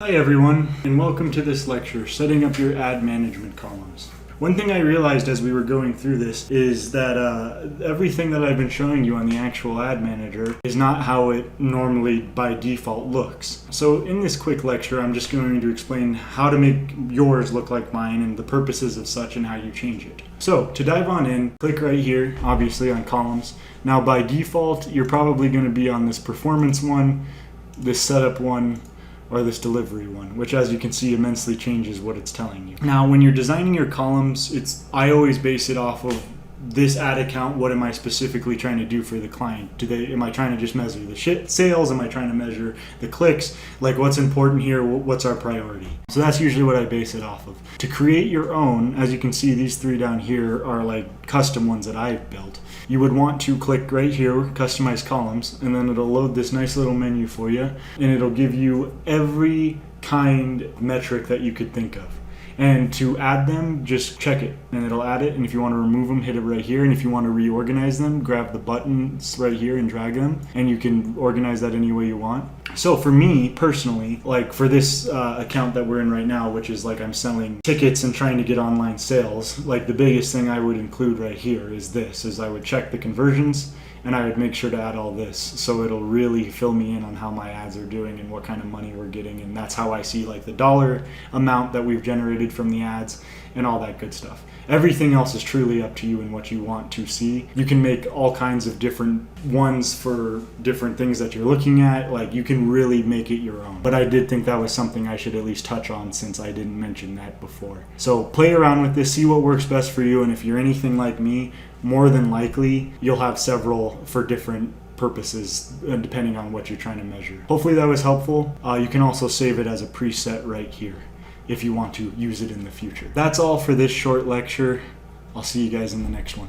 Hi everyone, and welcome to this lecture, Setting Up Your Ad Management Columns. One thing I realized as we were going through this is that everything that I've been showing you on the actual ad manager is not how it normally by default looks. So in this quick lecture, I'm just going to explain how to make yours look like mine and the purposes of such and how you change it. So to dive on in, click right here, obviously on columns. Now by default, you're probably going to be on this performance one, this setup one, or this delivery one, which as you can see immensely changes what it's telling you. Now when you're designing your columns, I always base it off of this ad account. What am I specifically trying to do for the client? Am I trying to just measure the sales? Am I trying to measure the clicks? Like what's important here? What's our priority? So that's usually what I base it off of. To create your own, as you can see, these three down here are like custom ones that I've built. You would want to click right here, customize columns, and then it'll load this nice little menu for you, and it'll give you every kind of metric that you could think of. And to add them, just check it and it'll add it. And if you want to remove them, hit it right here. And if you want to reorganize them, grab the buttons right here and drag them, and you can organize that any way you want. So for me personally, like for this account that we're in right now, which is like I'm selling tickets and trying to get online sales, like the biggest thing I would include right here is I would check the conversions, and I would make sure to add all this, so it'll really fill me in on how my ads are doing and what kind of money we're getting, and that's how I see like the dollar amount that we've generated from the ads and all that good stuff. Everything else is truly up to you and what you want to see. You can make all kinds of different ones for different things that you're looking at. Like you can really make it your own. But I did think that was something I should at least touch on since I didn't mention that before. So play around with this, see what works best for you, and if you're anything like me, more than likely you'll have several for different purposes depending on what you're trying to measure. Hopefully that was helpful. You can also save it as a preset right here if you want to use it in the future. That's all for this short lecture. I'll see you guys in the next one.